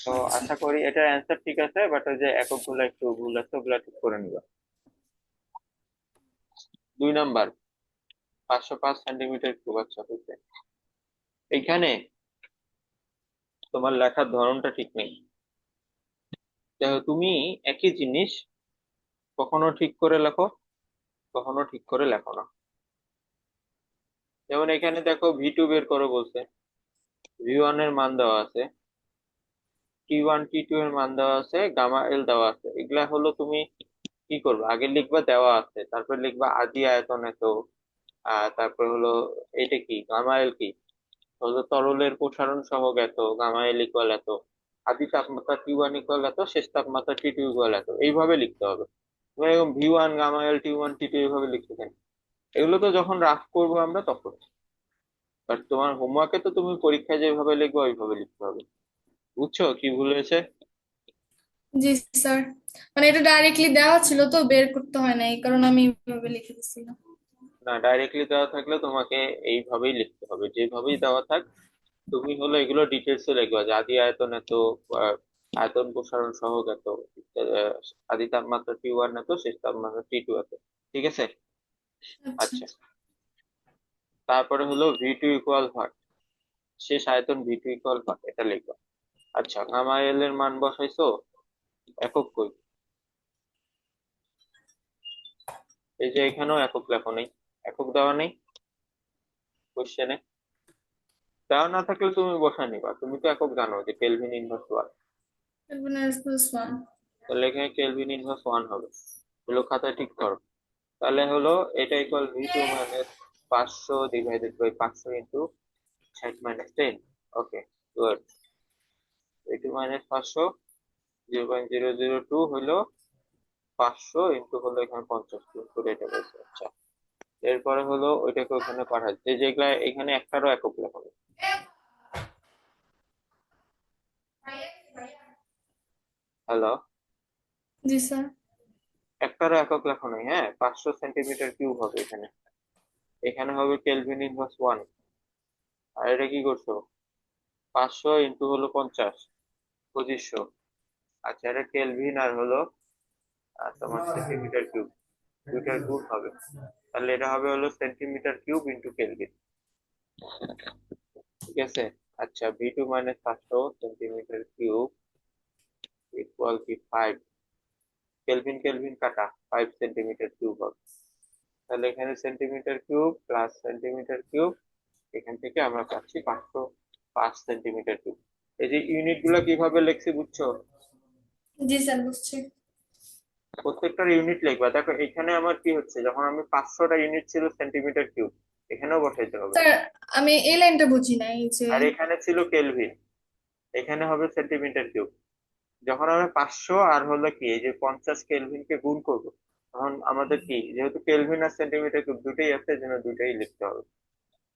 তো আশা করি এটার অ্যান্সার ঠিক আছে, বাট ওই যে একক গুলো একটু ভুল আছে, ওগুলা ঠিক করে নিবা। 2 নাম্বার, 505 সেন্টিমিটার কিউব। আচ্ছা হয়েছে। এইখানে তোমার লেখার ধরনটা ঠিক নেই। দেখো তুমি একই জিনিস কখনো ঠিক করে লেখো, কখনো ঠিক করে লেখো না। যেমন এখানে দেখো V2 বের করো বলছে, V1 এর মান দেওয়া আছে, T1 T2 এর মান দেওয়া আছে, গামা এল দেওয়া আছে। এগুলা হলো তুমি কি করবে, আগে লিখবা দেওয়া আছে, তারপর লিখবা আদি আয়তন এত, তারপর হলো এটা কি গামা এল কি, হলো তরলের প্রসারণ সহগ এত, গামা এল ইকুয়াল এত, আদি তাপমাত্রা T1 ইকুয়াল এত, শেষ তাপমাত্রা T2 ইকুয়াল এত, এইভাবে লিখতে হবে। তুমি এরকম V1 gamma L T1 T2 এইভাবে লিখতে কেন? এগুলো তো যখন রাফ করবো আমরা তখন। বাট তোমার হোমওয়ার্কে তো তুমি পরীক্ষায় যেভাবে লিখবে ওইভাবে লিখতে হবে। বুঝছো কি ভুল হয়েছে? জি স্যার। মানে এটা ডাইরেক্টলি দেওয়া ছিল তো বের করতে হয় না, এই কারণে আমি এইভাবে লিখে দিছিলাম। না, ডাইরেক্টলি দেওয়া থাকলে তোমাকে এইভাবেই লিখতে হবে, যেভাবেই দেওয়া থাক। তুমি হলো এগুলো ডিটেলসে লিখবা যে আদি আয়তন এত, আহ, আয়তন প্রসারণ সহগ এত, আহ, আদি তাপমাত্রা T1 এত, শেষ তাপমাত্রা T2 এত। ঠিক আছে। আচ্ছা। আচ্ছা, তারপরে হলো V2 ইকুয়াল হোয়াট, শেষ আয়তন V2 ইকুয়াল হোয়াট, এটা লিখবা। আচ্ছা, গামা এল এর মান বসাইছো, একক কই? এই যে এখানেও একক লেখো নেই, একক দেওয়া নেই কোশ্চেনে। দেওয়া না থাকলে তুমি বসায় নিবা, তুমি তো একক জানো যে কেলভিন ইনভার্স ওয়ান। +1। তাহলে এখানে কেলভিন ইনভার্স ওয়ান হবে। এগুলো খাতায় ঠিক করো। তাহলে হলো এটা ইকুয়াল V2 মাইনাস 500/500 ইন্টু 60 - 10। ওকে, গুড। V2 মাইনাস 500, 0.002 হলো 500 ইন্টু হলো এখানে 50 করে এটা বলছে। আচ্ছা, এরপরে হলো ওইটাকে ওখানে পাঠাচ্ছে, যেগুলা এখানে একটারও একক লেখা নেই। হ্যালো, জি স্যার। একটারও একক লেখা নেই। হ্যাঁ, 500 সেন্টিমিটার কিউব হবে এখানে, এখানে হবে কেলভিন ইনভার্স ওয়ান। আর এটা কি করছো, 500 ইন্টু হলো 50, 2500। আচ্ছা, এটা কেলভিন আর হলো তোমার সেন্টিমিটার কিউব, দুইটার গুণ হবে। তাহলে এটা হবে হলো সেন্টিমিটার কিউব ইন্টু কেলভিন। ঠিক আছে। আচ্ছা, V2 minus 500 centimetre cube equal কি 5, কেলভিন কেলভিন কাটা, 5 সেন্টিমিটার কিউব হবে। তাহলে এখানে centimetre cube plus centimetre cube, এখান থেকে আমরা পাচ্ছি 505 সেন্টিমিটার কিউব। এই যে ইউনিট গুলো কিভাবে লিখছি বুঝছো? জি স্যার, বুঝছি। প্রত্যেকটার ইউনিট লিখবা। দেখো এখানে আমার কি হচ্ছে, যখন আমি 500টা ইউনিট ছিল সেন্টিমিটার কিউব, এখানেও বসাইতে হবে। স্যার, আমি এই লাইনটা বুঝি নাই যে। আর এখানে ছিল কেলভিন, এখানে হবে সেন্টিমিটার কিউব। যখন আমরা 500 আর হলো কি এই যে 50 কেলভিনকে গুণ করবো, তখন আমাদের কি, যেহেতু কেলভিন আর সেন্টিমিটার কিউব দুটোই আছে, এই জন্য দুটোই লিখতে হবে।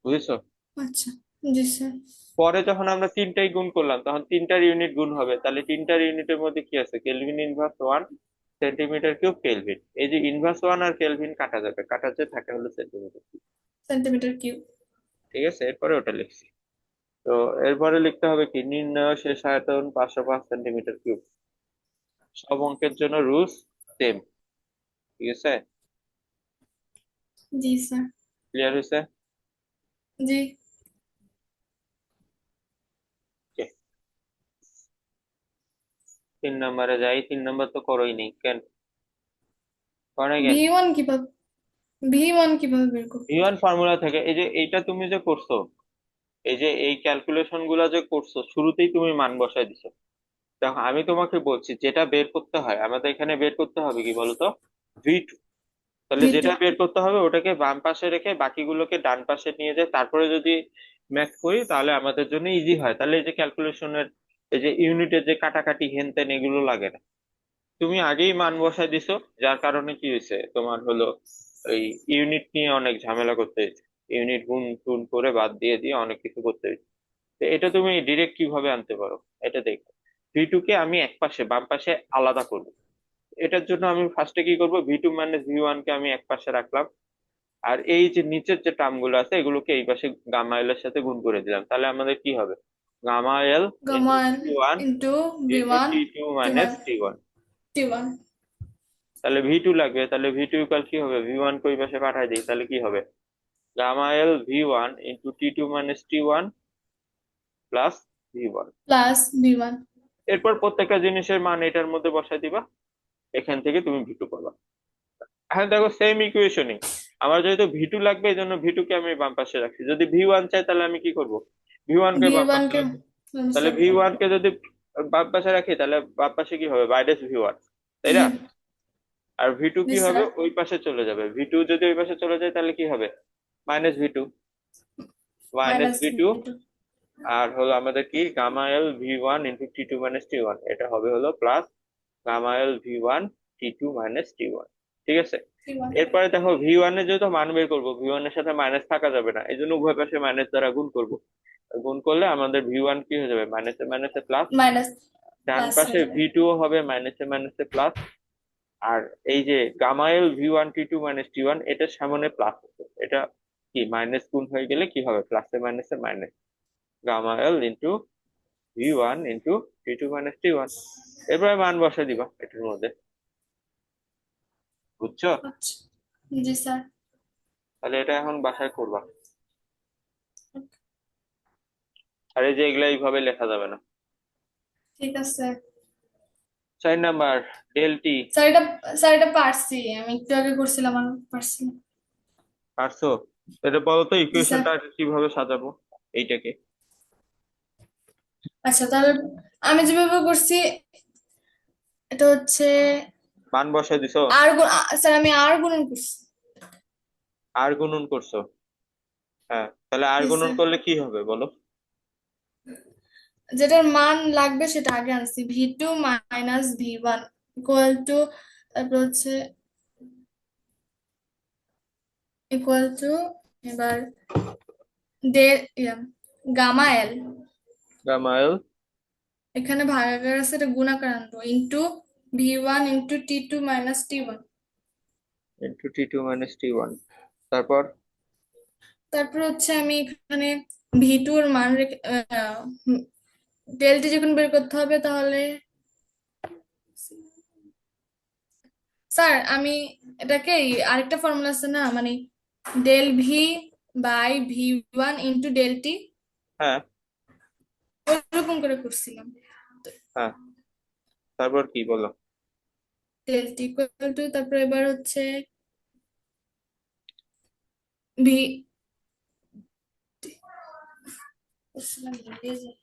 বুঝেছো? আচ্ছা। জি স্যার। পরে যখন আমরা তিনটাই গুণ করলাম, তখন তিনটার ইউনিট গুণ হবে, তাহলে তিনটার ইউনিটের মধ্যে কি আছে, kelvin inverse one, centimetre cube, kelvin. এই যে ইনভার্স ওয়ান আর কেলভিন কাটা যাবে, কাটা যে থাকে হলো সেন্টিমিটার কিউব। Centimetre cube. ঠিক আছে, এরপরে ওটা লিখছি। তো এরপরে লিখতে হবে কি, নির্ণয় শেষ আয়তন 505 সেন্টিমিটার কিউব। সব অঙ্কের জন্য রুলস সেম। ঠিক আছে, জি স্যার। ক্লিয়ার হয়েছে? জি। 3 নম্বরে যাই। 3 নম্বর তো করোই নেই কেন, করে কেন? V1 কিভাবে, V1 কিভাবে বের করতে V1 হয়? ফর্মুলা থেকে, এই যে এইটা তুমি যে করছো, এই যে এই ক্যালকুলেশন গুলা যে করছো, শুরুতেই তুমি মান বসাই দিছো। দেখো আমি তোমাকে বলছি যেটা বের করতে হয়, আমাদের এখানে বের করতে হবে কি বলতো, V2। তাহলে V2। যেটা বের করতে হবে ওটাকে বাম পাশে রেখে বাকিগুলোকে ডান পাশে নিয়ে যায়, তারপরে যদি ম্যাথ করি তাহলে আমাদের জন্য ইজি হয়। তাহলে এই যে ক্যালকুলেশনের এই যে ইউনিটের যে কাটাকাটি হেন তেন এগুলো লাগে না। তুমি আগেই মান বসাই দিছো, যার কারণে কি হয়েছে তোমার হলো ওই ইউনিট নিয়ে অনেক ঝামেলা করতে হয়েছে, ইউনিট গুণ টুন করে বাদ দিয়ে দিয়ে অনেক কিছু করতে হয়েছে। তো এটা তুমি ডিরেক্ট কিভাবে আনতে পারো, এটা দেখো। V2 কে আমি এক পাশে বাম পাশে আলাদা করব। এটার জন্য আমি ফার্স্টে কি করব, V2 মাইনাস V1 কে আমি এক পাশে রাখলাম, আর এই যে নিচের যে টার্ম গুলো আছে এগুলোকে এই পাশে গামা এল এর সাথে গুণ করে দিলাম। তাহলে আমাদের কি হবে, gamma L gamma into L T one into V into one T two T minus one T one. T one. তাহলে ভি টু লাগবে, তাহলে ভি টু ইকুয়াল কি হবে, ভি ওয়ান কে ওই পাশে পাঠাই দিই, তাহলে কি হবে, gamma L V one into T two minus T one plus V one. Plus V one. এরপর প্রত্যেকটা জিনিসের মান এটার মধ্যে বসাই দিবা, এখান থেকে তুমি ভি টু পাবা। হ্যাঁ দেখো সেম ইকুয়েশনই, আমার যেহেতু ভি টু লাগবে এই জন্য ভি টু কে আমি বাম পাশে রাখছি, যদি ভি ওয়ান চাই তাহলে আমি কি করব, ভি ওয়ান কে ভি বাম ওয়ান পাশে কে রাখবো। তাহলে ভি ওয়ান কে যদি বাম পাশে রাখি তাহলে বাম পাশে কি হবে, মাইনাস ভি ওয়ান, তাই না? আর ভি টু জি কি হবে, স্যার। ওই পাশে চলে যাবে, ভি টু যদি ওই পাশে চলে যায় তাহলে কি হবে, minus V two, minus minus V V two. Two. আর হলো আমাদের কি, gamma L V one into T two minus T one, এটা হবে হলো plus gamma L V one T two minus T one. ঠিক আছে। T one. এরপরে দেখো ভি ওয়ান এর যেহেতু মান বের করবো, ভি ওয়ান এর সাথে মাইনাস থাকা যাবে না, এই জন্য উভয় পাশে মাইনাস দ্বারা গুণ করব। গুণ করলে আমাদের ভি ওয়ান কি হয়ে যাবে, মাইনাসে মাইনাসে প্লাস, মাইনাস ডান প্লাস পাশে হয়ে যাবে। ভি টু হবে মাইনাসে মাইনাসে প্লাস। আর এই যে gamma L V one T two minus T one, এটার সামনে প্লাস আছে, এটা কি মাইনাস গুণ হয়ে গেলে কি হবে, প্লাসে মাইনাসে minus, gamma L into V one into T two minus T one. এরপরে মান বসে দিবা এটার মধ্যে, বুঝছো? আচ্ছা। জি স্যার। তাহলে এটা এখন বাসায় করবা। আর এই যে এগুলা এইভাবে লেখা যাবে না। ঠিক আছে 4 নাম্বার, ডেল টি। স্যার। এটা পারছি, আমি একটু আগে করছিলাম আর পারছি না। পারছো? এটা বলো তো জি স্যার। ইকুয়েশনটা কিভাবে সাজাবো এইটাকে। আচ্ছা তাহলে আমি যেভাবে করছি এটা হচ্ছে মান বসাই দিছো? স্যার আমি আর গুণন করছি। আর গুণন করছো? হ্যাঁ, তাহলে আর জি গুণন স্যার। করলে কি হবে বলো। যেটার মান লাগবে সেটা আগে আনছি, V two minus V one equal to, তারপর হচ্ছে ইকুয়াল টু, এবার ডে গামা এল, গামাএল এখানে ভাগাকার আছে এটা গুণাকার আনবো, into V one into T two minus T one. Into T two minus T one. তারপর তারপর হচ্ছে আমি এখানে ভি টু এর মান রেখে ডেলটি যখন বের করতে হবে তাহলে স্যার আমি এটাকে আরেকটা ফর্মুলা আছে না, মানে del V by V one into del T, হ্যাঁ ওরকম করে করছিলাম। হ্যাঁ, তারপর কি বলো। ডেল টি ইকুয়াল টু, তারপর এবার হচ্ছে ভি করছিলাম, ভুলে যাই।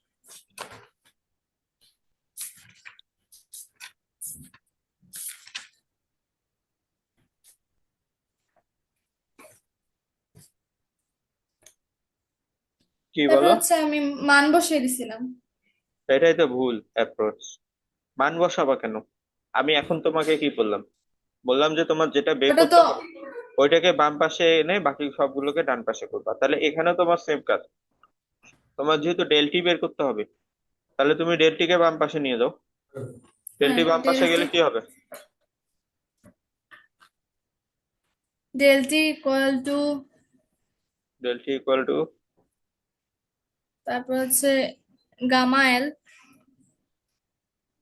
কি তারপর বলো? হচ্ছে আমি মান বসিয়ে দিছিলাম। এটাই তো ভুল অ্যাপ্রোচ। মান বসাবা কেন? আমি এখন তোমাকে কি বললাম, বললাম যে তোমার যেটা বের ওটা করতে তো হবে ওইটাকে বাম পাশে এনে বাকি সবগুলোকে ডান পাশে করবা, তাহলে এখানেও তোমার সেম কাজ। তোমার যেহেতু ডেলটি বের করতে হবে, তাহলে তুমি ডেলটিকে বাম পাশে নিয়ে যাও। ডেলটি হ্যাঁ বাম পাশে ডেল টি, গেলে কি হবে, del T equal to, del T equal to তারপর হচ্ছে গামা এল,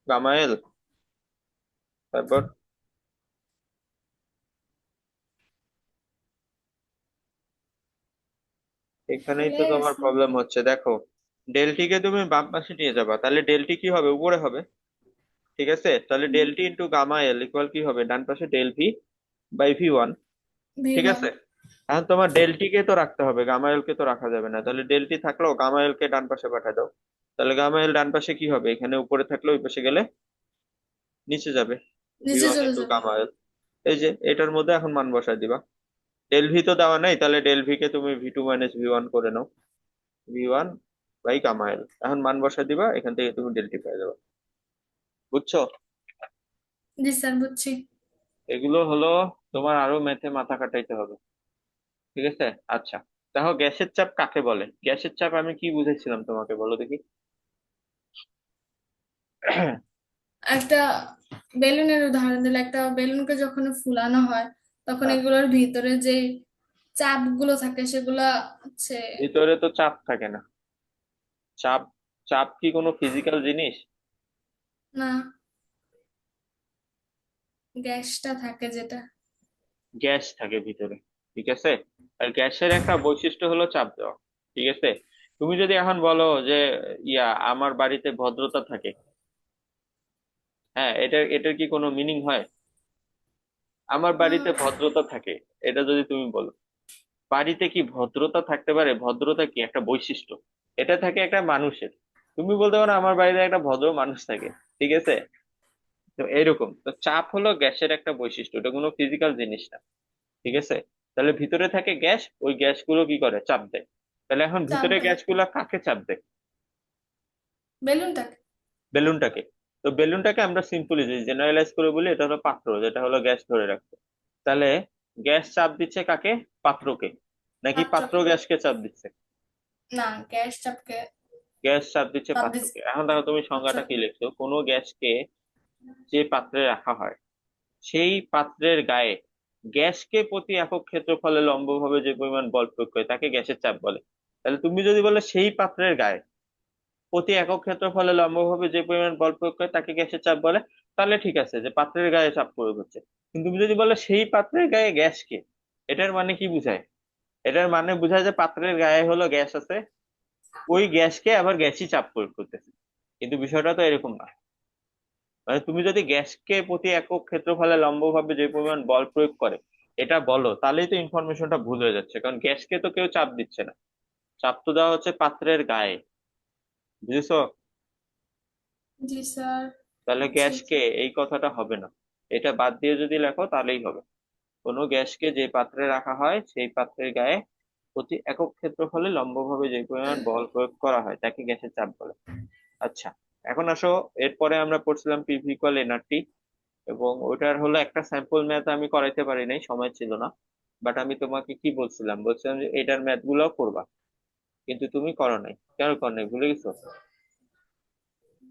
গামাএল। তারপর এখানেই তো ভুলে তোমার গেছি। প্রবলেম হচ্ছে, দেখো ডেলটিকে তুমি বাম পাশে নিয়ে যাবা, তাহলে ডেলটি কি হবে, উপরে হবে। ঠিক আছে, তাহলে del T into gamma L equal কি হবে, ডান পাশে del V by V one. V ঠিক ওয়ান। আছে। এখন তোমার ডেলটি কে তো রাখতে হবে, গামা এল কে তো রাখা যাবে না, তাহলে ডেলটি থাকলেও গামা এল কে ডান পাশে পাঠিয়ে দাও। তাহলে গামা এল ডান পাশে কি হবে, এখানে উপরে থাকলে ওই পাশে গেলে নিচে যাবে, ভি নিচে ওয়ান চলে ইন্টু যাবে। Gamma L. এই যে এটার মধ্যে এখন মান বসায় দিবা, ডেল ভি তো দেওয়া নেই, তাহলে ডেল ভি কে তুমি V two minus V one করে নাও, V one by gamma L. এখন মান বসায় দিবা, এখান থেকে তুমি ডেলটি পেয়ে যাবে। বুঝছো? জি স্যার বুঝছি। এগুলো হলো তোমার আরো ম্যাথে মাথা খাটাইতে হবে। ঠিক আছে। আচ্ছা, দেখো গ্যাসের চাপ কাকে বলে, গ্যাসের চাপ আমি কি বুঝেছিলাম তোমাকে বলো দেখি। একটা বেলুনের উদাহরণ দিলে, একটা বেলুনকে যখন ফুলানো হয় তখন হ্যাঁ, এগুলোর ভিতরে যে চাপ গুলো থাকে সেগুলা হচ্ছে। ভিতরে তো চাপ থাকে না, চাপ চাপ কি কোনো ফিজিক্যাল জিনিস? না, গ্যাসটা থাকে যেটা। গ্যাস থাকে ভিতরে, ঠিক আছে। আর গ্যাসের একটা বৈশিষ্ট্য হলো চাপ দেওয়া, ঠিক আছে। তুমি যদি এখন বলো যে আমার বাড়িতে ভদ্রতা থাকে, হ্যাঁ, এটার কি কোনো মিনিং হয়? আমার বাড়িতে উম, ভদ্রতা থাকে, এটা যদি তুমি বলো, বাড়িতে কি ভদ্রতা থাকতে পারে? ভদ্রতা কি একটা বৈশিষ্ট্য? এটা থাকে একটা মানুষের। তুমি বলতে পারো আমার বাড়িতে একটা ভদ্র মানুষ থাকে, ঠিক আছে। তো এরকম তো চাপ হলো গ্যাসের একটা বৈশিষ্ট্য, এটা কোনো ফিজিক্যাল জিনিস না, ঠিক আছে। তাহলে ভিতরে থাকে গ্যাস, ওই গ্যাসগুলো কি করে? চাপ দেয়। তাহলে এখন চাপ ভিতরে দেয় গ্যাসগুলো কাকে চাপ দেয়? বেলুনটাকে। বেলুনটাকে। তো বেলুনটাকে আমরা সিম্পলি যদি জেনারেলাইজ করে বলি, এটা হলো পাত্র, যেটা হলো গ্যাস ধরে রাখছে। তাহলে গ্যাস চাপ দিচ্ছে কাকে? পাত্রকে। নাকি পাত্র পাত্রকে। গ্যাসকে চাপ দিচ্ছে? না, গ্যাস চাপকে গ্যাস চাপ দিচ্ছে চাপ দিচ্ছে। পাত্রকে। এখন দেখো তুমি আচ্ছা। সংজ্ঞাটা কি লিখছো, কোনো গ্যাসকে যে পাত্রে রাখা হয়, সেই পাত্রের গায়ে গ্যাসকে প্রতি একক ক্ষেত্রফলে লম্বভাবে যে পরিমাণ বল প্রয়োগ করে তাকে গ্যাসের চাপ বলে। তাহলে তুমি যদি বলে সেই পাত্রের গায়ে প্রতি একক ক্ষেত্রফলে লম্বভাবে যে পরিমাণ বল প্রয়োগ করে তাকে গ্যাসের চাপ বলে, তাহলে ঠিক আছে যে পাত্রের গায়ে চাপ প্রয়োগ হচ্ছে। কিন্তু তুমি যদি বলো সেই পাত্রের গায়ে গ্যাসকে, এটার মানে কি বোঝায়? এটার মানে বোঝায় যে পাত্রের গায়ে হলো গ্যাস আছে, ওই গ্যাসকে আবার গ্যাসই চাপ প্রয়োগ করতেছে। কিন্তু বিষয়টা তো এরকম না। মানে তুমি যদি গ্যাসকে প্রতি একক ক্ষেত্রফলে লম্বভাবে যে পরিমাণ বল প্রয়োগ করে এটা বলো, তাহলেই তো ইনফরমেশনটা ভুল হয়ে যাচ্ছে, কারণ গ্যাসকে তো কেউ চাপ দিচ্ছে না। চাপ তো দেওয়া হচ্ছে পাত্রের গায়ে, বুঝেছো? জি স্যার। তাহলে জি। গ্যাসকে এই কথাটা হবে না, এটা বাদ দিয়ে যদি লেখো তাহলেই হবে। কোনো গ্যাসকে যে পাত্রে রাখা হয় সেই পাত্রের গায়ে প্রতি একক ক্ষেত্রফলে লম্বভাবে যে পরিমাণ বল প্রয়োগ করা হয় তাকে গ্যাসের চাপ বলে। আচ্ছা, এখন আসো, এরপরে আমরা পড়ছিলাম পিভি ইকুয়াল এনআরটি, এবং ওটার হলো একটা স্যাম্পল ম্যাথ আমি করাইতে পারি নাই, সময় ছিল না। বাট আমি তোমাকে কি বলছিলাম, বলছিলাম যে এটার ম্যাথ গুলো করবা, কিন্তু তুমি করো নাই। কেন করো নাই, ভুলে গেছো?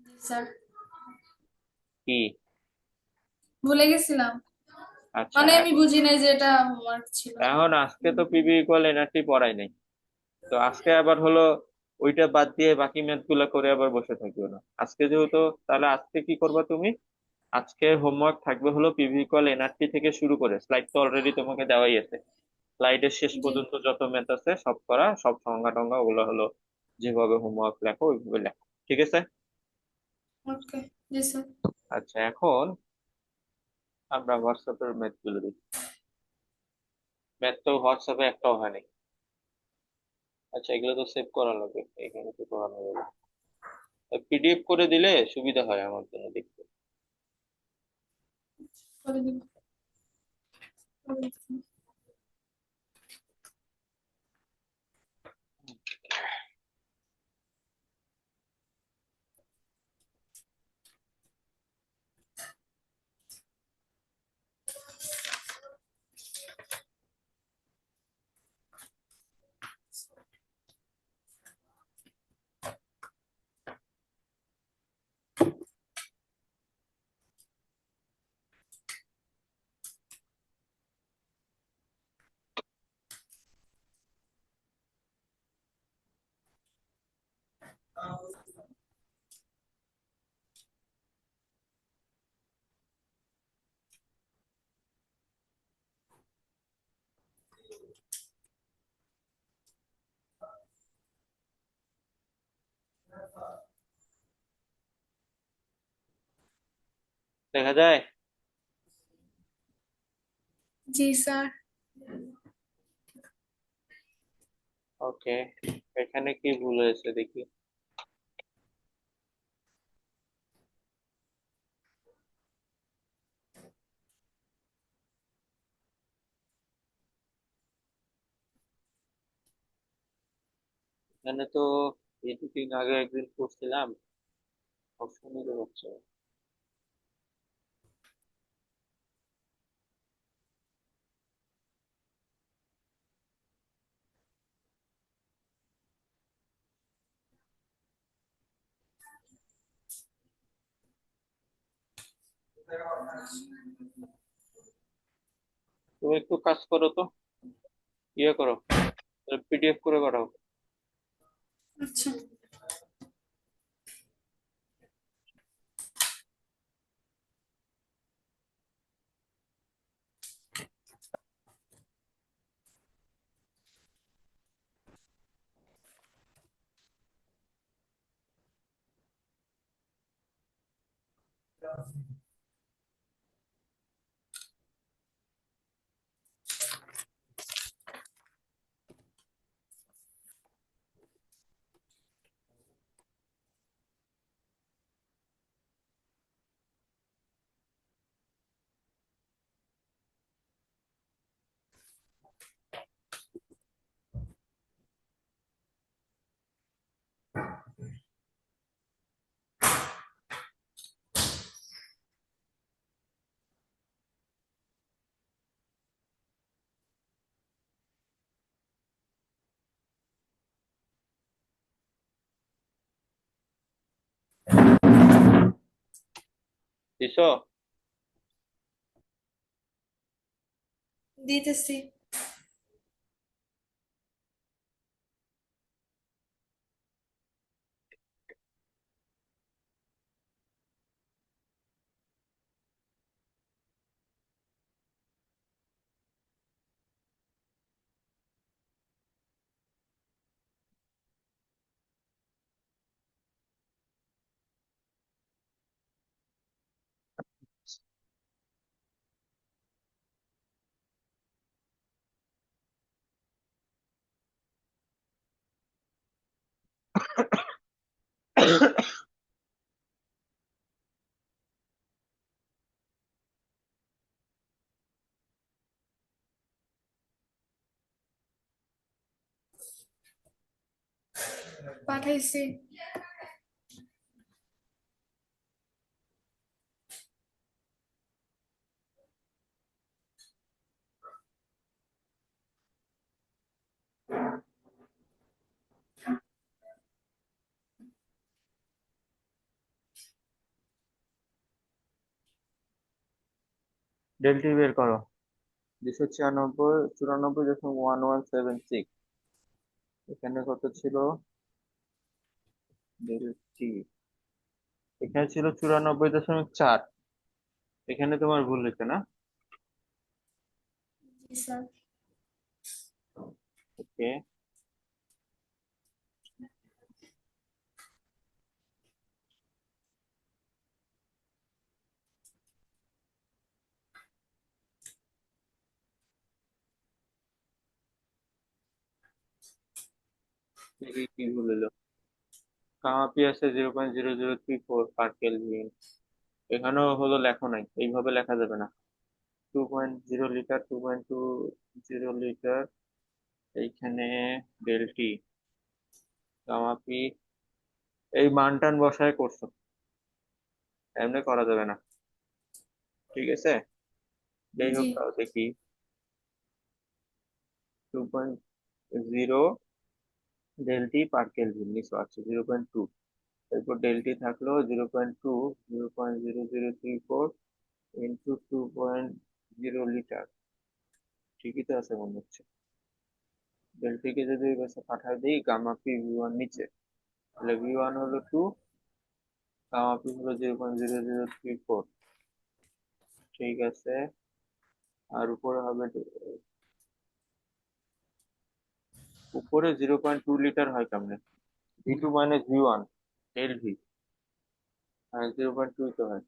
জি স্যার, কি? ভুলে গেছিলাম। আচ্ছা, মানে আমি বুঝি নাই যে এটা হোমওয়ার্ক ছিল। এখন আজকে তো পিভি ইকুয়াল এনআরটি পড়াই নাই, তো আজকে আবার হলো ওইটা বাদ দিয়ে বাকি ম্যাথ গুলা করে আবার বসে থাকিও না আজকে যেহেতু। তাহলে আজকে কি করবা তুমি? আজকে হোমওয়ার্ক থাকবে হলো পিভি ইকুয়াল এনআরটি থেকে শুরু করে, স্লাইড তো অলরেডি তোমাকে দেওয়াই আছে, স্লাইডের শেষ জি। পর্যন্ত যত ম্যাথ আছে সব করা, সব সংজ্ঞা টঙ্গা ওগুলো হলো যেভাবে হোমওয়ার্ক লেখো ওইভাবে লেখো, ঠিক আছে। ওকে। জি স্যার। আচ্ছা, এখন আমরা হোয়াটসঅ্যাপের ম্যাথ গুলো দেখি। ম্যাথ তো হোয়াটসঅ্যাপে একটাও হয়নি। আচ্ছা, এগুলো তো সেভ করা লাগবে, এখানে তো করানো যাবে। পিডিএফ করে দিলে সুবিধা হয় আমার জন্য দেখতে। করে দিব। করে দিব। দেখা যায়। জি স্যার। ওকে, এখানে কি ভুল হয়েছে দেখি। এখানে তো এডিটিং আগে একদিন করছিলাম, অপশনই তো হচ্ছে না। তুমি একটু কাজ করো তো, ইয়ে করো, পিডিএফ করে পাঠাও। আচ্ছা। দিছো? দিতেছি। পাঠাইছি। ডেল টি বের করো। 296 94.1176। এখানে কত ছিল? ডেল টি এখানে ছিল 94.4। এখানে তোমার ভুল হয়েছে না? জি স্যার। ওকে। দেখি কি ভুল হলো। কামাপি আছে 0.0034 পার কেলভিন। এখানেও হলো লেখো নাই, এইভাবে লেখা যাবে না। 2.0 লিটার, 2.20 লিটার। এইখানে ডেলটি কামাপি এই মান টান বসায় করছো, এমনি করা যাবে না। ঠিক আছে, যাই জি হোক তাও দেখি। 2.0 ডেলটি পার কেলভিন নিচে আছে 0.2। এরপর ডেলটি থাকলো 0.2, 0.0034 × 2.0 লিটার। ঠিকই তো আছে মনে হচ্ছে। ডেলটিকে যদি এই পাশে পাঠায় দিই গামা পি ভি 1 নিচে, তাহলে ভি 1 হলো 2, গামা পি হলো 0.0034। ঠিক আছে। আর উপরে হবে উপরে 0.2 লিটার হয় কেমনে? V2 - V1 ডেল ভি, হ্যাঁ 0.2 তো হয়।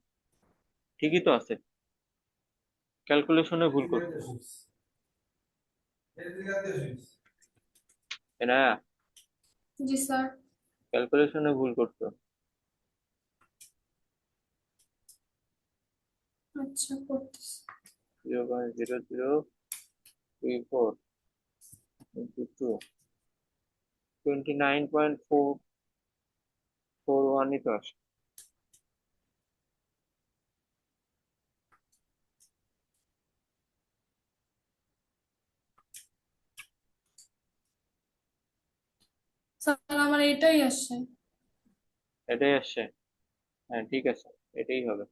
ঠিকই তো আছে, ক্যালকুলেশনে ভুল করছো না? জি স্যার। ক্যালকুলেশনে ভুল করছো। আচ্ছা করতেছি। 0.0034 × 2, 29.441ই তো আসে। স্যার আমার এটাই আসছে। এটাই আসছে? হ্যাঁ ঠিক আছে, এটাই হবে।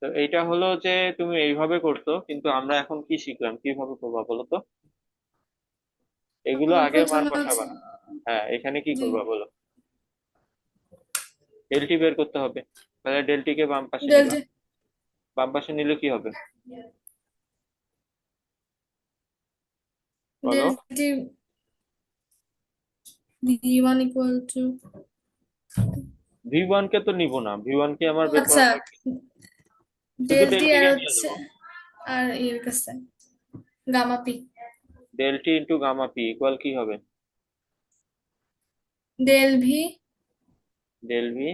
তো এইটা হলো যে তুমি এইভাবে করতো, কিন্তু আমরা এখন কি শিখলাম কিভাবে করবা বলো তো? এগুলো আগে মান প্রথমে হচ্ছে। বসাবা। হ্যাঁ এখানে কি জি। করবা বলো? ডেলটি বের করতে হবে। তাহলে ডেলটিকে বাম পাশে নিবা। ডেল্টা। বাম পাশে নিলে কি হবে বলো? ডেল্টি V1 = ভি ওয়ান কে তো নিব না, ভি ওয়ান কে আমার বের করা আচ্ছা লাগবে। শুধু ডেল টি ডেল টি আর কে নিয়ে হচ্ছে যাবো। আর এর কাছে gamma P. Del T into gamma P equal কি হবে? Del V del V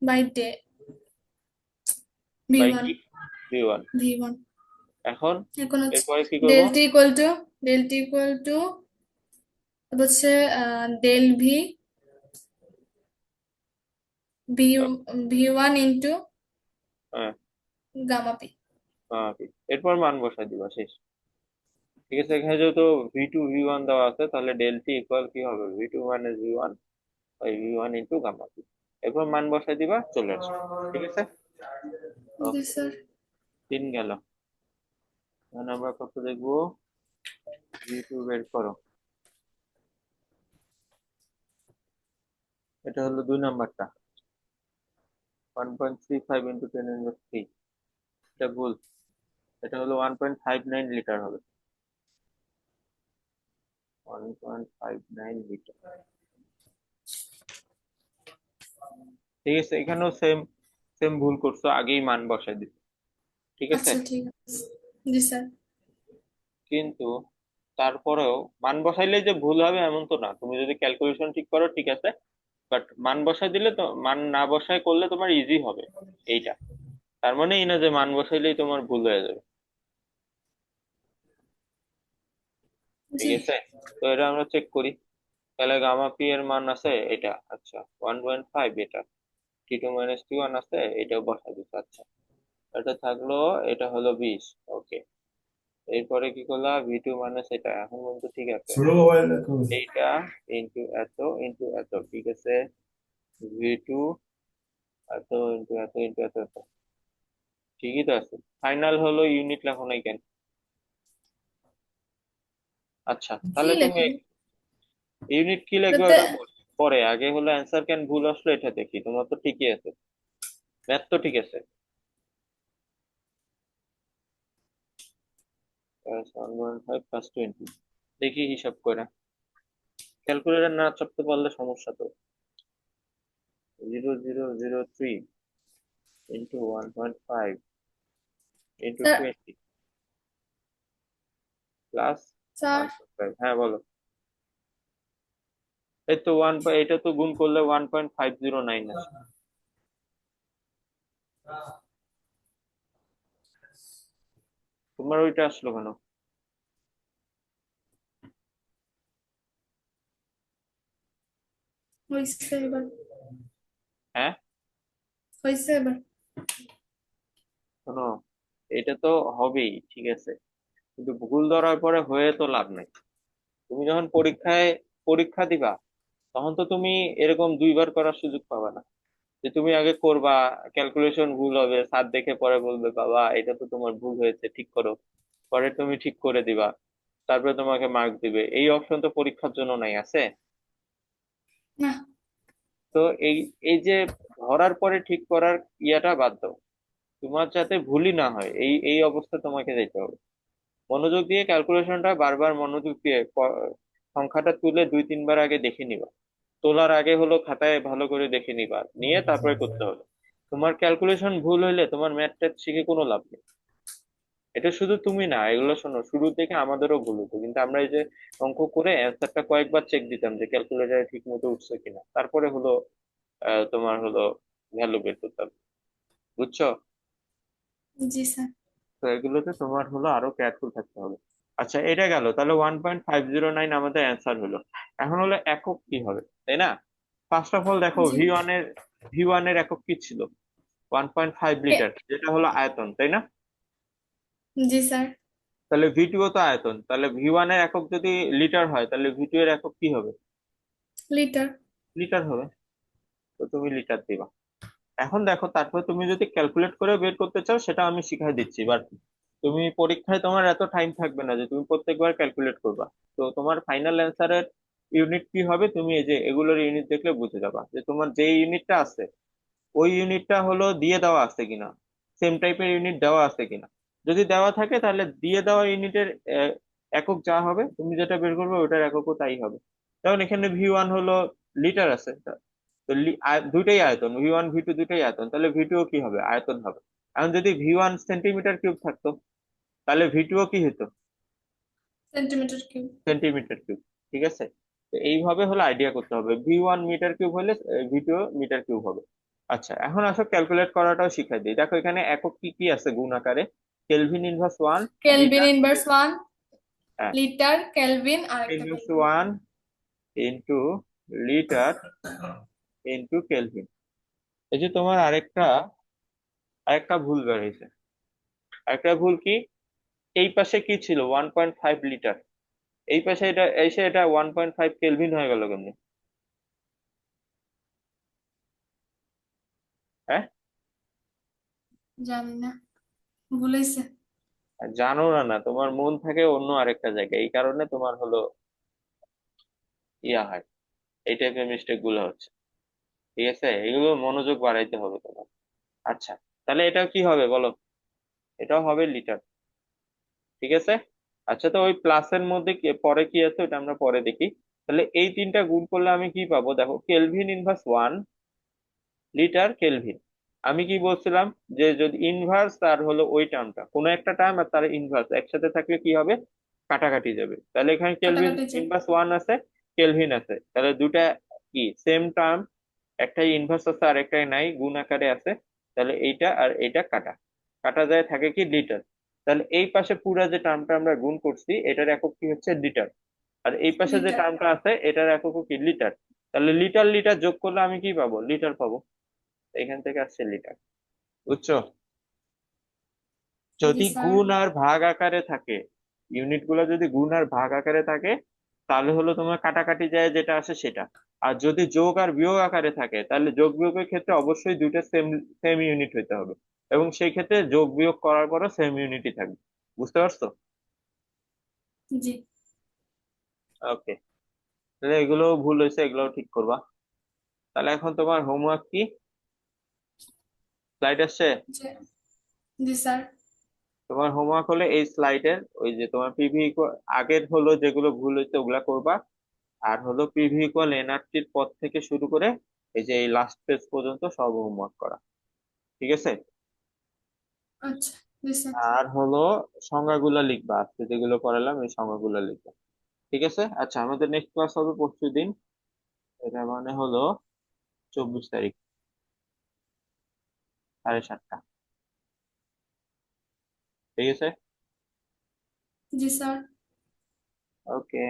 by D V by one কি? V one. V one. এখন এখন হচ্ছে এরপরে কি করব? ডেল টি ইকুয়াল টু হচ্ছে del V V V one into হ্যাঁ, গামা পি। এরপর মান বসাই দিবা, শেষ। ঠিক আছে, এখানে যেহেতু ভি টু ভি ওয়ান দেওয়া আছে, তাহলে ডেল টি ইকুয়াল কি হবে? V two minus V one by V one into gamma P. এরপর মান বসাই দিবা, চলে আসবে। ঠিক আছে। জি ওকে, স্যার। 3 গেল। এখন আমরা কত দেখবো? ভি টু বের করো। এটা হলো 2 নাম্বারটা, 1.35 ইন্টু 10⁻³ এটা ভুল। এটা হলো 1.59 লিটার হবে। 1.59 লিটার। ঠিক আছে, এখানেও সেম সেম ভুল করছো, আগেই মান বসাই দিচ্ছি। ঠিক আছে। আচ্ছা ঠিক আছে। জি স্যার। কিন্তু তারপরেও মান বসাইলে যে ভুল হবে এমন তো না, তুমি যদি ক্যালকুলেশন ঠিক করো ঠিক আছে, বাট মান বসাই দিলে তো, মান না বসাই করলে তোমার ইজি হবে এইটা। তার মানে এই না যে মান বসাইলেই তোমার ভুল হয়ে যাবে। ঠিক জি আছে, তো এটা আমরা চেক করি। তাহলে গামা পি এর মান আছে এটা, আচ্ছা 1.5, এটা T2 - T1 আছে, এটাও বসা দিচ্ছে। আচ্ছা, এটা থাকলো, এটা হলো 20। ওকে, এরপরে কি করলা? ভি টু মাইনাস এটা, এখন পর্যন্ত ঠিক আছে। শুরু মোবাইল দেখো। এইটা ইন্টু এত ইন্টু এত, ঠিক আছে। ভি টু এত ইন্টু এত ইন্টু এত এত, ঠিকই তো আছে। ফাইনাল হলো ইউনিট লেখো নাই কেন? আচ্ছা, কি তাহলে তুমি লেখো? ইউনিট কি লিখবে যাতে ওটা পরে, আগে হলো অ্যান্সার কেন ভুল আসলো এটা দেখি। তোমার তো ঠিকই আছে, ম্যাথ তো ঠিক আছে। 1.5 + 20, দেখি হিসাব করে। ক্যালকুলেটর না চাপতে পারলে সমস্যা তো। 0.003 into 1.5 into sir 20 plus sir 1.5। হ্যাঁ বলো। এই তো এটা তো গুণ করলে 1.509 আসে। তোমার ওইটা আসলো কেন? হয়েছে এবার। হ্যাঁ, হয়েছে এবার। শোনো, এটা তো হবেই ঠিক আছে, কিন্তু ভুল ধরার পরে হয়ে তো লাভ নাই। তুমি যখন পরীক্ষা দিবা, তখন তো তুমি এরকম 2বার করার সুযোগ পাবা না, যে তুমি আগে করবা, ক্যালকুলেশন ভুল হবে, স্যার দেখে পরে বলবে বাবা এটা তো তোমার ভুল হয়েছে, ঠিক করো। পরে তুমি ঠিক করে দিবা, তারপরে তোমাকে মার্ক দিবে। এই অপশন তো পরীক্ষার জন্য নাই, আছে? না। তো এই এই যে ধরার পরে ঠিক করার ইয়াটা বাদ দাও। তোমার যাতে ভুলই না হয়, এই এই অবস্থা তোমাকে যেতে হবে। মনোযোগ দিয়ে ক্যালকুলেশনটা বারবার মনোযোগ দিয়ে সংখ্যাটা তুলে 2-3 বার আগে দেখে নিবা। তোলার আগে হলো খাতায় ভালো করে দেখে নিবা, নিয়ে তারপরে করতে হবে। তোমার ক্যালকুলেশন ভুল হইলে তোমার ম্যাথ ট্যাথ শিখে কোনো লাভ নেই। এটা শুধু তুমি না, এগুলো শোনো, শুরু থেকে আমাদেরও ভুল হতো, কিন্তু আমরা এই যে অঙ্ক করে অ্যান্সারটা কয়েকবার চেক দিতাম যে ক্যালকুলেটারে ঠিক মতো উঠছে কিনা, তারপরে হলো তোমার হলো ভ্যালু বের করতাম। বুঝছো? জি স্যার। তো এগুলোতে তোমার হলো আরো কেয়ারফুল থাকতে হবে। আচ্ছা, এটা গেল, তাহলে 1.509 আমাদের অ্যান্সার হলো। এখন হলো একক কি হবে, তাই না? ফার্স্ট অফ অল দেখো, জি ভি ওয়ান এর একক কি ছিল? 1.5 লিটার, যেটা হলো আয়তন, তাই না? জি স্যার। তাহলে ভি টু ও তো আয়তন, তাহলে ভি ওয়ান এর একক যদি লিটার হয়, তাহলে ভি টু এর একক কি হবে? লিটার। লিটার হবে। তো তুমি লিটার দিবা। এখন দেখো, তারপর তুমি যদি ক্যালকুলেট করে বের করতে চাও, সেটা আমি শিখাই দিচ্ছি, বাট তুমি পরীক্ষায় তোমার এত টাইম থাকবে না যে তুমি প্রত্যেকবার ক্যালকুলেট করবা। তো তোমার ফাইনাল অ্যান্সারের ইউনিট কি হবে, তুমি এই যে এগুলোর ইউনিট দেখলে বুঝে যাবা যে তোমার যে ইউনিটটা আছে, ওই ইউনিটটা হলো দিয়ে দেওয়া আছে কিনা, সেম টাইপের ইউনিট দেওয়া আছে কিনা। যদি দেওয়া থাকে, তাহলে দিয়ে দেওয়া ইউনিটের একক যা হবে, তুমি যেটা বের করবে ওটার এককও তাই হবে। যেমন এখানে ভি ওয়ান হলো লিটার আছে, তো দুইটাই আয়তন, V1 V2 দুইটাই আয়তন, তাহলে V2 কি হবে, আয়তন হবে। এখন যদি V1 সেন্টিমিটার কিউব থাকতো, তাহলে V2 কি হতো, সেন্টিমিটার কিউব। Centimetre cube. ঠিক আছে, তো এইভাবে হলো আইডিয়া করতে হবে, V1 মিটার কিউব হলে V2 মিটার কিউব হবে। আচ্ছা, এখন আসো ক্যালকুলেট করাটাও শিখাই দিই। দেখো এখানে একক কি কি আছে গুণ আকারে, kelvin inverse one, kelvin litre, inverse one, হ্যাঁ, লিটার, কেলভিন আর একটা inverse kelvin. One into litre into kelvin. এই যে তোমার আরেকটা আরেকটা ভুল বের হয়েছে। আরেকটা ভুল কি, এই পাশে কি ছিল 1.5 লিটার, এই পাশে এটা এসে এটা 1.5 কেলভিন হয়ে গেল কেমনি? হ্যাঁ, জানি না, ভুলেছে। আর জানো না, না তোমার মন থাকে অন্য আরেকটা জায়গায়, এই কারণে তোমার হলো ইয়া হয়, এই টাইপের মিস্টেক গুলো হচ্ছে। ঠিক আছে, এগুলো মনোযোগ বাড়াইতে হবে তোমার। আচ্ছা, তাহলে এটাও কি হবে বলো, এটাও হবে লিটার। ঠিক আছে। আচ্ছা, তো ওই প্লাসের মধ্যে পরে কি আছে ওটা আমরা পরে দেখি। তাহলে এই তিনটা গুণ করলে আমি কি পাবো, দেখো kelvin inverse one, litre, kelvin. আমি কি বলছিলাম, যে যদি ইনভার্স আর হলো ওই টার্মটা, কোনো একটা টার্ম আর তার ইনভার্স একসাথে থাকলে কি হবে, কাটাকাটি যাবে। তাহলে এখানে কেলভিন কাটাকাটি যায়। ইনভার্স ওয়ান আছে, কেলভিন আছে, তাহলে দুটা কি সেম টার্ম, একটাই ইনভার্স আছে আর একটাই নাই, গুণ আকারে আছে। তাহলে এইটা আর এইটা কাটা কাটা যায়, থাকে কি লিটার। তাহলে এই পাশে পুরা যে টার্মটা আমরা গুণ করছি এটার একক কি হচ্ছে, লিটার। আর এই পাশে যে লিটার। টার্মটা আছে এটার একক কি, লিটার। তাহলে লিটার লিটার যোগ করলে আমি কি পাবো, লিটার পাবো। এখান থেকে আসছে লিটার। বুঝছো? জি যদি স্যার। গুণ আর ভাগ আকারে থাকে, ইউনিট গুলো যদি গুণ আর ভাগ আকারে থাকে, তাহলে হলো তোমার কাটাকাটি যায় যেটা আসে সেটা। আর যদি যোগ আর বিয়োগ আকারে থাকে, তাহলে যোগ বিয়োগের ক্ষেত্রে অবশ্যই দুইটা সেম সেম ইউনিট হইতে হবে, এবং সেই ক্ষেত্রে যোগ বিয়োগ করার পরও সেম ইউনিটই থাকবে। বুঝতে পারছো? জি ওকে, তাহলে এগুলো ভুল হয়েছে, এগুলো ঠিক করবা। তাহলে এখন তোমার হোমওয়ার্ক কি, স্লাইড আসছে? জি। জি স্যার। তোমার হোমওয়ার্ক হলে এই স্লাইডের ওই যে তোমার পিভি আগের হলো যেগুলো ভুল হয়েছে ওগুলা করবা। আর হলো পিভি ইকুয়াল এনআরটির পর থেকে শুরু করে এই যে এই লাস্ট পেজ পর্যন্ত সব হোমওয়ার্ক করা। ঠিক আছে। আচ্ছা। জি স্যার। আর হলো সংজ্ঞাগুলো লিখবা, আজকে যেগুলো করালাম এই সংজ্ঞাগুলো লিখবা। ঠিক আছে। আচ্ছা, আমাদের নেক্সট ক্লাস হবে পরশু দিন, এটা মানে হলো 24 তারিখ, 7:30। ঠিক আছে। জি স্যার। ওকে।